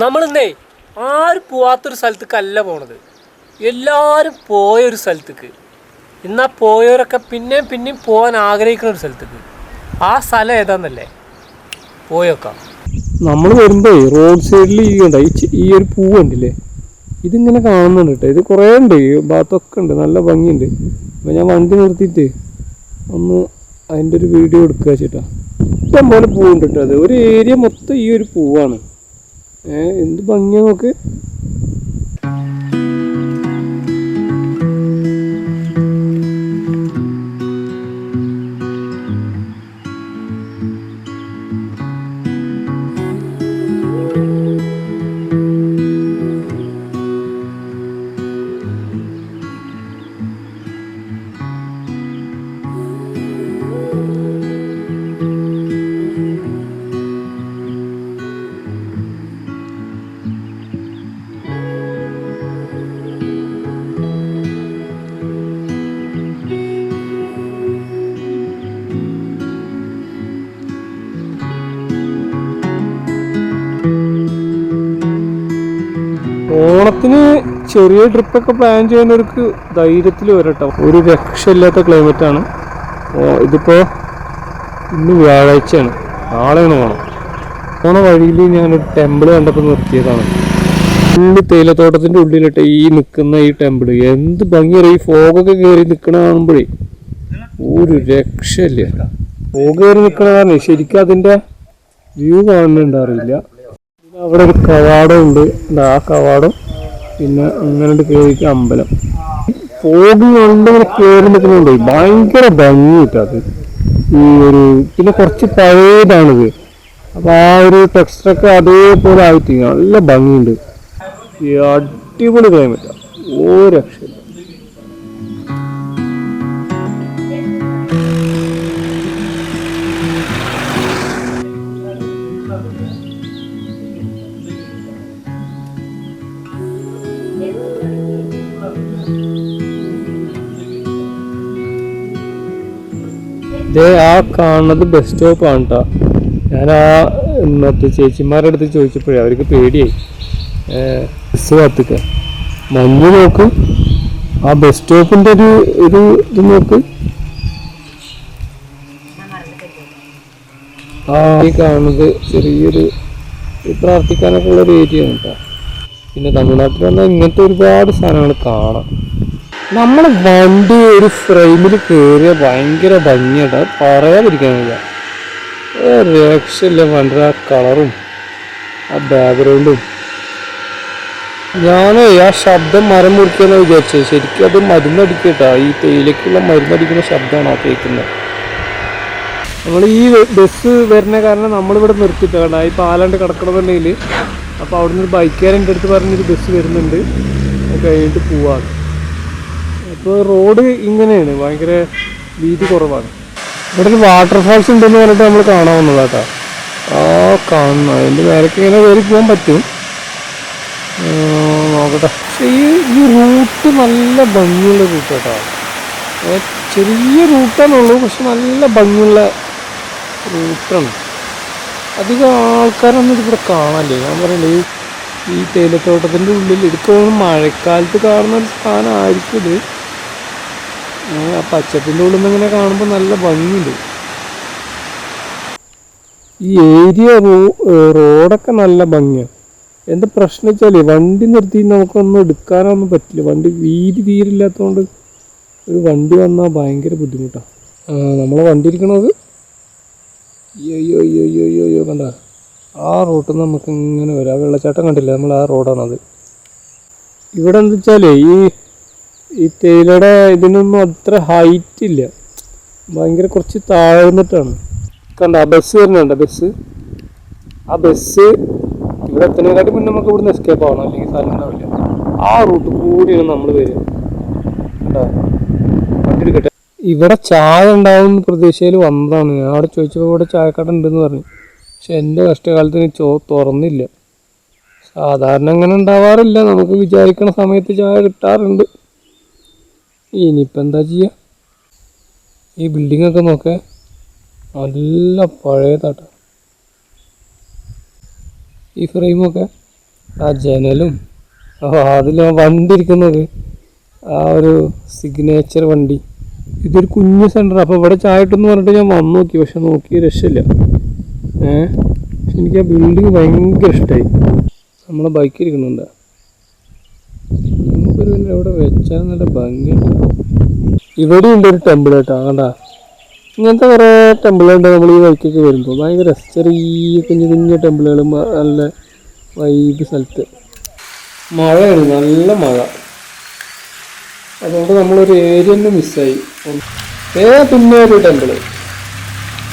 നമ്മളിന്നേ ആരും പോവാത്തൊരു സ്ഥലത്തേക്കല്ല പോണത്, എല്ലാവരും പോയൊരു സ്ഥലത്തേക്ക്. എന്നാൽ പോയവരൊക്കെ പിന്നെയും പിന്നെയും പോകാൻ ആഗ്രഹിക്കുന്ന ഒരു സ്ഥലത്തേക്ക്. ആ സ്ഥലം ഏതാന്നല്ലേ, പോയേക്കാം. നമ്മൾ വരുമ്പോൾ റോഡ് സൈഡിൽ ഈ ഒരു പൂവ് ഉണ്ടല്ലേ, ഇതിങ്ങനെ കാണുന്നുണ്ട് കേട്ടോ. ഇത് കുറേ ഉണ്ട്, ഈ ഭാഗത്തൊക്കെ ഉണ്ട്, നല്ല ഭംഗിയുണ്ട്. അപ്പോൾ ഞാൻ വണ്ടി നിർത്തിയിട്ട് ഒന്ന് അതിൻ്റെ ഒരു വീഡിയോ എടുക്കുക ചേട്ടാ. ഇഷ്ടം പോലെ പൂവുണ്ട് കേട്ടോ. അത് ഒരു ഏരിയ മൊത്തം ഈ ഒരു പൂവാണ്. എന്ത് ഭംഗിയാ നോക്ക്. ഓണത്തിന് ചെറിയ ട്രിപ്പൊക്കെ പ്ലാൻ ചെയ്യുന്നവർക്ക് ധൈര്യത്തിൽ വരട്ടോ. ഒരു രക്ഷയില്ലാത്ത ക്ലൈമറ്റാണ്. ഇതിപ്പോൾ ഇന്ന് വ്യാഴാഴ്ചയാണ്, നാളെയാണ് ഓണം. ഓണ വഴിയിൽ ഞാനൊരു ടെമ്പിൾ കണ്ടപ്പോൾ നിർത്തിയതാണ്. ഫുള്ള് തേയിലത്തോട്ടത്തിൻ്റെ ഉള്ളിലിട്ട് ഈ നിൽക്കുന്ന ഈ ടെമ്പിൾ എന്ത് ഭംഗിയാണ്. ഈ ഫോഗൊക്കെ കയറി നിൽക്കണ കാണുമ്പോഴേ ഒരു രക്ഷയില്ല. ഫോഗ് കയറി നിൽക്കണ കാരണം ശരിക്കും അതിൻ്റെ വ്യൂ കാണുന്നുണ്ടാറില്ല. അവിടെ ഒരു കവാടം ഉണ്ട്, ആ കവാടം, പിന്നെ അങ്ങനെ കയറിയിട്ട് അമ്പലം. ഫോഗ് കണ്ടിങ്ങനെ കയറി നിൽക്കുന്നുണ്ട്, ഭയങ്കര ഭംഗി കിട്ടാത് ഈ ഒരു. പിന്നെ കുറച്ച് പഴയതാണിത്, അപ്പോൾ ആ ഒരു ടെക്സ്റ്ററൊക്കെ അതേപോലെ ആയിട്ട് നല്ല ഭംഗിയുണ്ട്. ഈ അടിപൊളി ക്ലൈമറ്റാണ്, ഓ രക്ഷയില്ല. ഇതേ ആ കാണുന്നത് ബസ് സ്റ്റോപ്പാണ് കേട്ടോ. ഞാൻ ആ മറ്റേ ചേച്ചിമാരുടെ അടുത്ത് ചോദിച്ചപ്പോഴേ അവർക്ക് പേടിയായി ബസ് കാത്തിക്കാൻ. മഞ്ഞ് നോക്ക്, ആ ബസ് സ്റ്റോപ്പിൻ്റെ ഒരു ഇത് നോക്ക്. ആ ഈ കാണുന്നത് ചെറിയൊരു പ്രാർത്ഥിക്കാനൊക്കെ ഉള്ളൊരു ഏരിയ ആണ് കേട്ടോ. പിന്നെ തമിഴ്നാട്ടിൽ വന്നാൽ ഇങ്ങനത്തെ ഒരുപാട് സാധനങ്ങൾ കാണാം. നമ്മൾ വണ്ടി ഒരു ഫ്രെയിമിൽ കയറിയ ഭയങ്കര ഭംഗിയായിട്ട് പറയാതിരിക്കാനില്ല. രക്ഷയില്ല വണ്ടിയുടെ ആ കളറും ആ ബാക്ക്ഗ്രൗണ്ടും. ഞാൻ ആ ശബ്ദം മരം മുറിക്കാന്ന് വിചാരിച്ചത്, ശരിക്കും അത് മരുന്നടിക്കട്ടാ. ഈ തേയിലേക്കുള്ള മരുന്നടിക്കുന്ന ശബ്ദമാണ് ആ കേൾക്കുന്നത്. നമ്മൾ ഈ ബസ് വരുന്ന കാരണം നമ്മളിവിടെ നിർത്തിയിട്ടാണ് ഈ പാലാണ്ട് കിടക്കണമെന്നുണ്ടെങ്കിൽ. അപ്പോൾ അവിടെ നിന്ന് ബൈക്കുകാരൻ എൻ്റെ അടുത്ത് പറഞ്ഞൊരു ബസ് വരുന്നുണ്ട്, കഴിഞ്ഞിട്ട് പോവാണ്. ഇപ്പോൾ റോഡ് ഇങ്ങനെയാണ്, ഭയങ്കര വീതി കുറവാണ്. ഇവിടെ ഒരു വാട്ടർഫാൾസ് ഉണ്ടെന്ന് പറഞ്ഞിട്ട് നമ്മൾ കാണാവുന്നതാട്ടോ. ആ കാണുന്ന അതിൻ്റെ മേലേക്ക് ഇങ്ങനെ കയറി പോകാൻ പറ്റും, നോക്കട്ടെ. പക്ഷേ ഈ റൂട്ട് നല്ല ഭംഗിയുള്ള റൂട്ട് കേട്ടോ. ചെറിയ റൂട്ടാണുള്ളൂ, പക്ഷെ നല്ല ഭംഗിയുള്ള റൂട്ടാണ്. അധികം ആൾക്കാരൊന്നും ഇതിവിടെ കാണാനില്ലേ. ഞാൻ പറയണ്ടേ ഈ തേയിലത്തോട്ടത്തിൻ്റെ ഉള്ളിൽ എടുക്കുന്ന മഴക്കാലത്ത് കാണുന്ന ഒരു സ്ഥാനമായിരിക്കും ഇത്. ആ പച്ചപ്പിൻ്റെ ഉള്ളിൽ നിന്ന് ഇങ്ങനെ കാണുമ്പോൾ നല്ല ഭംഗിയുണ്ട്. ഈ ഏരിയ റോഡൊക്കെ നല്ല ഭംഗിയാണ്. എന്താ പ്രശ്നം വെച്ചാൽ വണ്ടി നിർത്തി നമുക്കൊന്നും എടുക്കാനൊന്നും പറ്റില്ല. വണ്ടി വീതി തീരില്ലാത്തതുകൊണ്ട് ഒരു വണ്ടി വന്നാൽ ഭയങ്കര ബുദ്ധിമുട്ടാണ്. നമ്മളെ വണ്ടി ഇരിക്കണത് അയ്യോ കണ്ട ആ റൂട്ടിൽ നിന്ന് നമുക്ക് ഇങ്ങനെ വരാം. വെള്ളച്ചാട്ടം കണ്ടില്ല, നമ്മൾ ആ റോഡാണത്. ഇവിടെ എന്താ വെച്ചാൽ ഈ തേയിലയുടെ ഇതിനൊന്നും അത്ര ഹൈറ്റ് ഇല്ല, ഭയങ്കര കുറച്ച് താഴ്ന്നിട്ടാണ്. കണ്ട ആ ബസ് വരുന്നുണ്ട്, ആ ബസ് ഇവിടെ എത്തുന്നതിനെക്കാട്ടി മുന്നേ നമുക്ക് ഇവിടുന്ന് എസ്കേപ്പ് ആവണം, അല്ലെങ്കിൽ സ്ഥലം ഉണ്ടാവില്ല. ആ റൂട്ട് കൂടിയാണ് നമ്മൾ വരിക. കണ്ടാ വണ്ടി എടുക്കട്ടെ. ഇവിടെ ചായ ഉണ്ടാവും പ്രതീക്ഷയിൽ വന്നതാണ്. ഞാൻ അവിടെ ചോദിച്ചപ്പോൾ ഇവിടെ ചായക്കട ഉണ്ടെന്ന് പറഞ്ഞു. പക്ഷെ എൻ്റെ കഷ്ടകാലത്തിന് തുറന്നില്ല. സാധാരണ അങ്ങനെ ഉണ്ടാവാറില്ല, നമുക്ക് വിചാരിക്കുന്ന സമയത്ത് ചായ കിട്ടാറുണ്ട്. ഇനിയിപ്പോൾ എന്താ ചെയ്യുക. ഈ ബിൽഡിങ്ങൊക്കെ നോക്കേ, നല്ല പഴയതാട്ടോ. ഈ ഫ്രെയിമൊക്കെ ആ ജനലും അതിൽ വണ്ടി ഇരിക്കുന്നത് ആ ഒരു സിഗ്നേച്ചർ വണ്ടി. ഇതൊരു കുഞ്ഞു സെൻറ്റർ. അപ്പോൾ ഇവിടെ ചായ ഇട്ടെന്ന് പറഞ്ഞിട്ട് ഞാൻ വന്ന് നോക്കി, പക്ഷെ നോക്കി രക്ഷയില്ല. പക്ഷെ എനിക്ക് ആ ബിൽഡിങ് ഭയങ്കര ഇഷ്ടമായി. നമ്മളെ ബൈക്ക് ഇരിക്കുന്നുണ്ട്. നമുക്കൊരു എവിടെ വെച്ചാൽ നല്ല ഭംഗിയുണ്ട്. ഇവിടെ ഉണ്ടൊരു ടെമ്പിൾ കേട്ടോ. കണ്ടാ ഇങ്ങനത്തെ കുറേ ടെമ്പിളുണ്ട് നമ്മൾ ഈ ബൈക്കൊക്കെ വരുമ്പോൾ. ഭയങ്കര ചെറിയ കുഞ്ഞു കുഞ്ഞു ടെമ്പിളുകൾ, നല്ല വൈബ് സ്ഥലത്ത്. മഴയാണ്, നല്ല മഴ. അതുകൊണ്ട് നമ്മളൊരു ഏരിയ തന്നെ മിസ്സായി. പിന്നെ ഒരു ടെമ്പിള്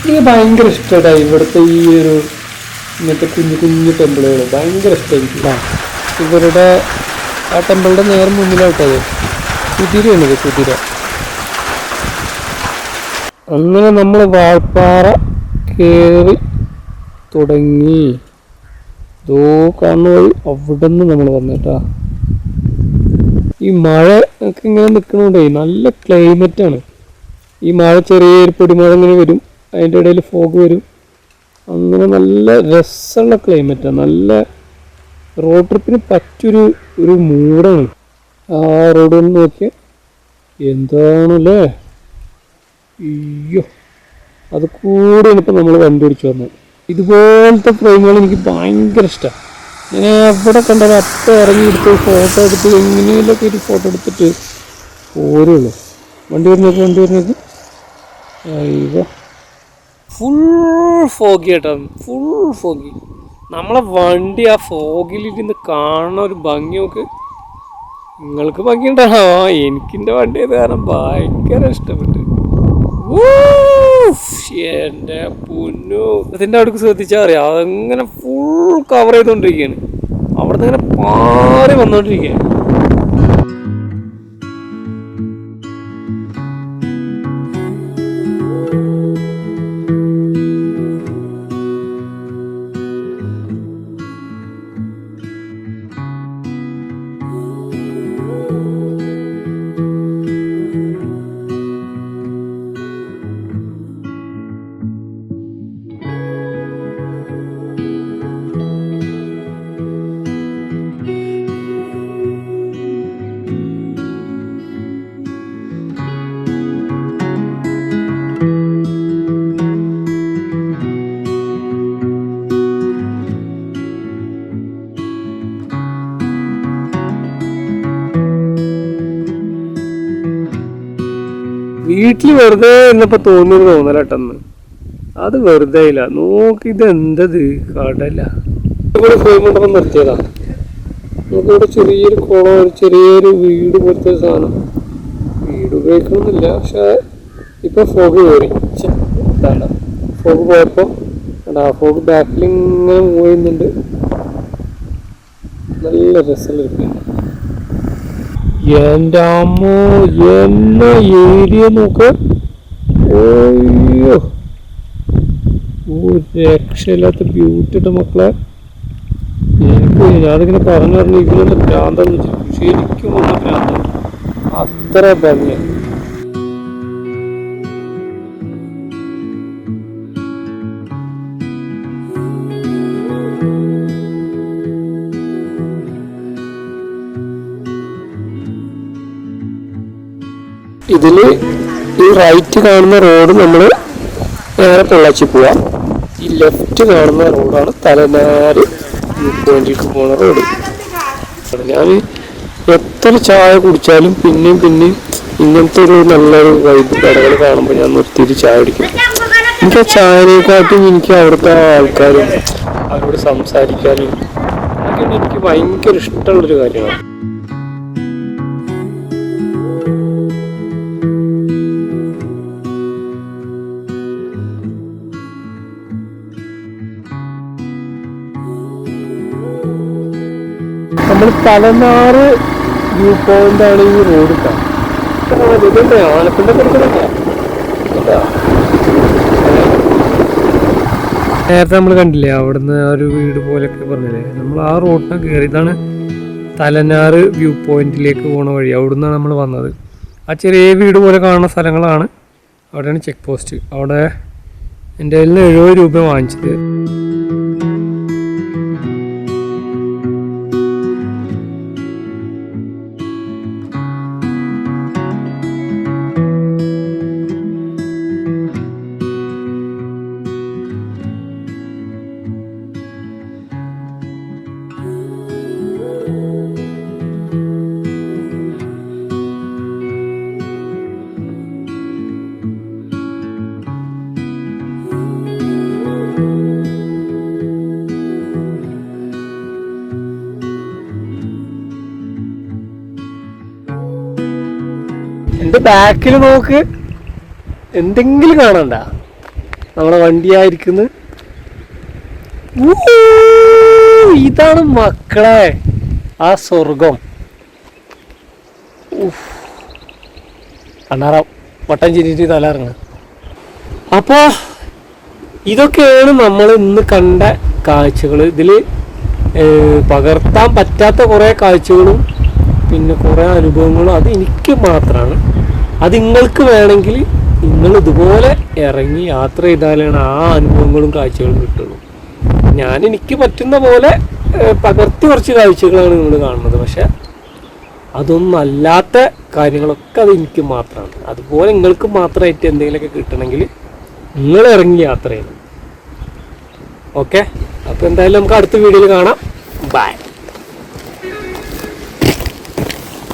എനിക്ക് ഭയങ്കര ഇഷ്ടമായിട്ടാണ്. ഇവിടുത്തെ ഈ ഒരു ഇങ്ങനത്തെ കുഞ്ഞു കുഞ്ഞു ടെമ്പിളുകൾ ഭയങ്കര ഇഷ്ടമായിരിക്കും. ഇവരുടെ ആ ടെമ്പിളിൻ്റെ നേരെ മുന്നിലായിട്ടത് കുതിരയാണിത്, കുതിര. അങ്ങനെ നമ്മൾ വാൾപ്പാറ കയറി തുടങ്ങി. ഇതോ കാണുന്ന വഴി അവിടെ നിന്ന് നമ്മൾ വന്നിട്ടാ. ഈ മഴ ഒക്കെ ഇങ്ങനെ നിൽക്കണോണ്ടേ നല്ല ക്ലൈമറ്റാണ്. ഈ മഴ ചെറിയൊരു പൊടിമഴ ഇങ്ങനെ വരും, അതിൻ്റെ ഇടയിൽ ഫോഗ് വരും. അങ്ങനെ നല്ല രസമുള്ള ക്ലൈമറ്റാണ്. നല്ല റോഡ് ട്രിപ്പിന് പറ്റിയൊരു മൂടാണ്. ആ റോഡ് ഒന്ന് നോക്കിയാൽ എന്താണല്ലേ. അയ്യോ, അത് കൂടെയാണ് ഇപ്പം നമ്മൾ വണ്ടി ഓടിച്ചു വന്നത്. ഇതുപോലത്തെ ഫ്രെയിമുകൾ എനിക്ക് ഭയങ്കര ഇഷ്ടമാണ്. ഞാൻ എവിടെ കണ്ടാലും അപ്പം ഇറങ്ങിയെടുത്ത് ഫോട്ടോ എടുത്ത് എങ്ങനെയൊക്കെ ഒരു ഫോട്ടോ എടുത്തിട്ട് പോരുള്ളൂ. വണ്ടി വരുന്നത് അയ്യോ, ഫുൾ ഫോഗി കേട്ടോ, ഫുൾ ഫോഗി. നമ്മളെ വണ്ടി ആ ഫോഗിലിരുന്ന് കാണുന്ന ഒരു ഭംഗി നോക്ക്. നിങ്ങൾക്ക് ഭംഗിയുണ്ടാണോ? എനിക്കെൻ്റെ വണ്ടി ആയത് കാരണം ഭയങ്കര ഇഷ്ടപ്പെട്ടു. എൻ്റെ പൊന്നു, അതിൻ്റെ അടുക്ക് ശ്രദ്ധിച്ചാൽ അറിയാം, അതങ്ങനെ ഫുൾ കവർ ചെയ്തുകൊണ്ടിരിക്കുകയാണ്. അവിടെ നിന്ന് ഇങ്ങനെ പാറി വന്നുകൊണ്ടിരിക്കുകയാണ്. വീട്ടിൽ വെറുതെ എന്നപ്പോൾ തോന്നലട്ടെന്ന്. അത് വെറുതെ ഇല്ല. നോക്കി, ഇത് എന്തത് കടല. ഇവിടെ പോയിക്കൊണ്ടപ്പോൾ നിർത്തിയതാ. നമുക്കിവിടെ ചെറിയൊരു കുളം, ഒരു ചെറിയൊരു വീട് പോലത്തെ സാധനം. വീട് ഉപയോഗിക്കണമെന്നില്ല, പക്ഷെ ഇപ്പൊ ഫോഗ് കയറി. ഫോഗ് പോയപ്പോൾ ഫോഗ് ബാക്കിലിങ്ങനെ പോയുന്നുണ്ട്. നല്ല രസമുള്ള എൻ്റെ അമ്മോ, എന്ന ഏരിയ നോക്ക്. ഓയ്യോ, ഒരു രക്ഷയില്ലാത്ത ബ്യൂട്ടിയുടെ മക്കളെ. ഞാനിങ്ങനെ പറഞ്ഞു ഇതിൻ്റെ ഭ്രാന്തെന്ന് വെച്ചിട്ട് ശരിക്കും വന്ന ഭ്രാന്താണ്. അത്ര ഭംഗിയാണ്. ഇതിൽ ഈ റൈറ്റ് കാണുന്ന റോഡ് നമ്മൾ നേരെ പൊള്ളാച്ചി പോവാം. ഈ ലെഫ്റ്റ് കാണുന്ന റോഡാണ് തലനാര് വ്യൂ പോയിന്റിലേക്ക് പോകുന്ന റോഡ്. ഞാൻ എത്ര ചായ കുടിച്ചാലും പിന്നെയും ഇങ്ങനത്തെ ഒരു നല്ലൊരു വൈബ് കടകൾ കാണുമ്പോൾ ഞാൻ നിർത്തിയിട്ട് ചായ കുടിക്കും. എനിക്ക് ആ ചായനെക്കാട്ടും എനിക്ക് അവിടുത്തെ ആൾക്കാരും അവരോട് സംസാരിക്കാനും അതൊക്കെ എനിക്ക് ഭയങ്കര ഇഷ്ടമുള്ളൊരു കാര്യമാണ്. നമ്മൾ തലനാറ് വ്യൂ പോയിന്റാണ് ഈ റോഡ്. ഇതിൻ്റെ ആലപ്പുഴ നേരത്തെ നമ്മൾ കണ്ടില്ലേ, അവിടുന്ന് ആ ഒരു വീട് പോലെയൊക്കെ പറഞ്ഞില്ലേ, നമ്മൾ ആ റോഡിനെ കയറി. ഇതാണ് തലനാറ് വ്യൂ പോയിന്റിലേക്ക് പോണ വഴി. അവിടുന്നാണ് നമ്മൾ വന്നത്. ആ ചെറിയ വീട് പോലെ കാണുന്ന സ്ഥലങ്ങളാണ്. അവിടെയാണ് ചെക്ക് പോസ്റ്റ്. അവിടെ എൻ്റെ കയ്യിൽ നിന്ന് 70 രൂപ വാങ്ങിച്ചത്. എൻ്റെ ബാക്കിൽ നോക്ക്, എന്തെങ്കിലും കാണണ്ട, നമ്മളെ വണ്ടിയായിരിക്കുന്നു. ഇതാണ് മക്കളെ ആ സ്വർഗം. കണ്ണാറാം വട്ടം ചിരിയിട്ട് തലയിറങ്ങ. അപ്പോൾ ഇതൊക്കെയാണ് നമ്മൾ ഇന്ന് കണ്ട കാഴ്ചകൾ. ഇതിൽ പകർത്താൻ പറ്റാത്ത കുറേ കാഴ്ചകളും പിന്നെ കുറേ അനുഭവങ്ങളും അത് എനിക്ക് മാത്രമാണ്. അത് നിങ്ങൾക്ക് വേണമെങ്കിൽ നിങ്ങൾ ഇതുപോലെ ഇറങ്ങി യാത്ര ചെയ്താലാണ് ആ അനുഭവങ്ങളും കാഴ്ചകളും കിട്ടുള്ളൂ. എനിക്ക് പറ്റുന്ന പോലെ പകർത്തി കുറച്ച് കാഴ്ചകളാണ് നിങ്ങൾ കാണുന്നത്. പക്ഷെ അതൊന്നും അല്ലാത്ത കാര്യങ്ങളൊക്കെ അത് എനിക്ക് മാത്രമാണ്. അതുപോലെ നിങ്ങൾക്ക് മാത്രമായിട്ട് എന്തെങ്കിലുമൊക്കെ കിട്ടണമെങ്കിൽ നിങ്ങൾ ഇറങ്ങി യാത്ര ചെയ്യണം. ഓക്കെ, അപ്പോൾ എന്തായാലും നമുക്ക് അടുത്ത വീഡിയോയിൽ കാണാം.